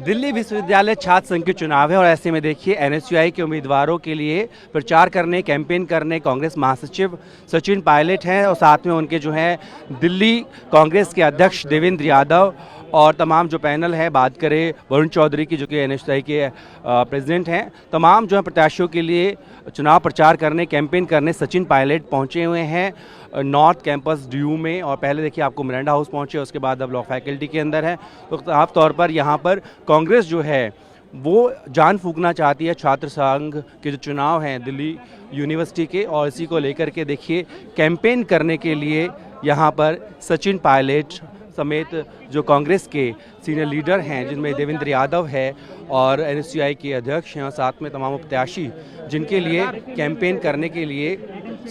दिल्ली विश्वविद्यालय छात्र संघ के चुनाव है और ऐसे में देखिए एनएसयूआई के उम्मीदवारों के लिए प्रचार करने, कैंपेन करने कांग्रेस महासचिव सचिन पायलट हैं और साथ में उनके जो हैं दिल्ली कांग्रेस के अध्यक्ष देवेंद्र यादव और तमाम जो पैनल है, बात करें वरुण चौधरी की जो कि एनएसयूआई के प्रेसिडेंट हैं, तमाम जो है प्रत्याशियों के लिए चुनाव प्रचार करने, कैंपेन करने सचिन पायलट पहुंचे हुए हैं नॉर्थ कैंपस ड्यू में। और पहले देखिए आपको मिरांडा हाउस पहुंचे, उसके बाद अब लॉ फैकल्टी के अंदर है। तो साफ तौर पर यहाँ पर कांग्रेस जो है वो जान फूंकना चाहती है छात्र संघ के जो चुनाव हैं दिल्ली यूनिवर्सिटी के, और इसी को लेकर के देखिए कैंपेन करने के लिए यहाँ पर सचिन पायलट समेत जो कांग्रेस के सीनियर लीडर हैं जिनमें देवेंद्र यादव है और एनएसयूआई के अध्यक्ष हैं और साथ में तमाम प्रत्याशी जिनके लिए कैंपेन करने के लिए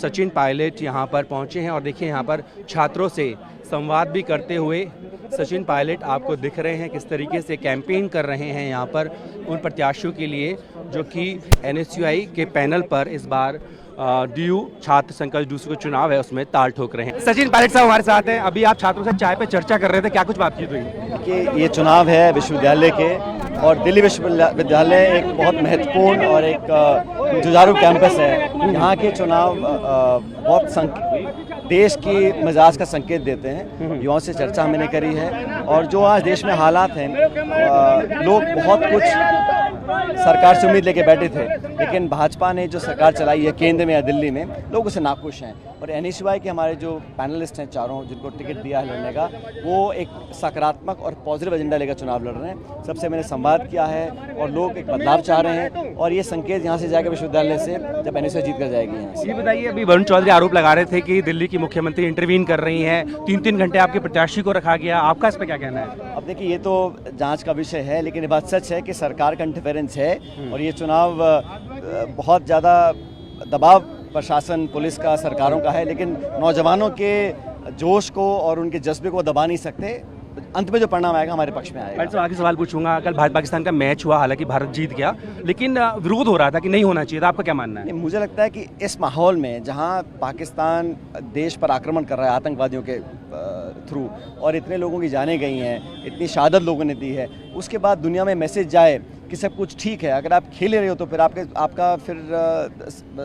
सचिन पायलट यहाँ पर पहुँचे हैं। और देखिए यहाँ पर छात्रों से संवाद भी करते हुए सचिन पायलट आपको दिख रहे हैं किस तरीके से कैंपेन कर रहे हैं यहाँ पर उन प्रत्याशियों के लिए जो कि एनएसयूआई के पैनल पर इस बार डीयू छात्र संघ का दूसरा चुनाव है उसमें ताल ठोक रहे हैं। सचिन पायलट साहब हमारे साथ हैं। अभी आप छात्रों से चाय पे चर्चा कर रहे थे, क्या कुछ बातचीत हुई? कि ये चुनाव है विश्वविद्यालय के और दिल्ली विश्वविद्यालय एक बहुत महत्वपूर्ण और एक जुझारू कैंपस है। यहाँ के चुनाव बहुत देश की मिजाज का संकेत देते हैं। युवाओं से चर्चा हमने करी है और जो आज देश में हालात हैं, लोग बहुत कुछ सरकार से उम्मीद लेके बैठे थे, लेकिन भाजपा ने जो सरकार चलाई है केंद्र में या दिल्ली में, लोग उससे नाखुश हैं। और एनएसयूआई के हमारे जो पैनलिस्ट हैं चारों, जिनको टिकट दिया है लड़ने का, वो एक सकारात्मक और पॉजिटिव एजेंडा लेकर चुनाव लड़ रहे हैं। सबसे मैंने संवाद किया है और लोग एक बदलाव चाह रहे हैं और ये संकेत यहाँ से जाएगा विश्वविद्यालय से जब एनएसयूआई जीत कर जाएगी। यहाँ से ये बताइए, अभी वरुण चौधरी आरोप लगा रहे थे कि दिल्ली की मुख्यमंत्री इंटरवीन कर रही हैं, 3-3 घंटे आपके प्रत्याशी को रखा गया, आपका इस पर क्या कहना है? अब देखिए, ये तो जांच का विषय है, लेकिन ये बात सच है कि सरकार का इंटरफेरेंस है और ये चुनाव बहुत ज़्यादा दबाव प्रशासन, पुलिस का, सरकारों का है, लेकिन नौजवानों के जोश को और उनके जज्बे को दबा नहीं सकते। अंत में जो परिणाम आएगा हमारे पक्ष में आएगा। तो आगे सवाल पूछूंगा, कल भारत पाकिस्तान का मैच हुआ, हालांकि भारत जीत गया, लेकिन विरोध हो रहा था कि नहीं होना चाहिए था, आपका क्या मानना है? मुझे लगता है कि इस माहौल में जहां पाकिस्तान देश पर आक्रमण कर रहा है आतंकवादियों के थ्रू और इतने लोगों की जानें गई हैं, इतनी शहादत लोगों ने दी है, उसके बाद दुनिया में मैसेज जाए कि सब कुछ ठीक है, अगर आप खेल रहे हो तो फिर आपका फिर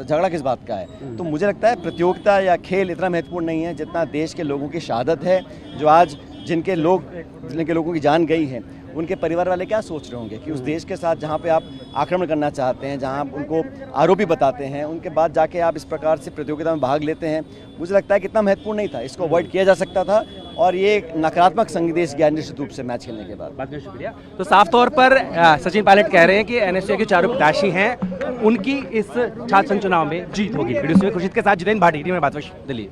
झगड़ा किस बात का है? तो मुझे लगता है प्रतियोगिता या खेल इतना महत्वपूर्ण नहीं है जितना देश के लोगों की शहादत है। जो आज जिनके लोगों की जान गई है, उनके परिवार वाले क्या सोच रहे होंगे कि उस देश के साथ जहाँ पे आप आक्रमण करना चाहते हैं, जहाँ आप उनको आरोपी बताते हैं, उनके बाद जाके आप इस प्रकार से प्रतियोगिता में भाग लेते हैं। मुझे लगता है कि इतना महत्वपूर्ण नहीं था, इसको अवॉइड किया जा सकता था और ये एक नकारात्मक संदेश गया निश्चित रूप से मैच खेलने के बाद। बहुत बहुत शुक्रिया। तो साफ तौर पर सचिन पायलट कह रहे हैं कि एनएसयूआई के चारों प्रत्याशी हैं, उनकी इस छात्र संघ चुनाव में जीत होगी। वीडियो से खुर्शीद के साथ जितेंद्र भाटी, टीम में बात दिल्ली।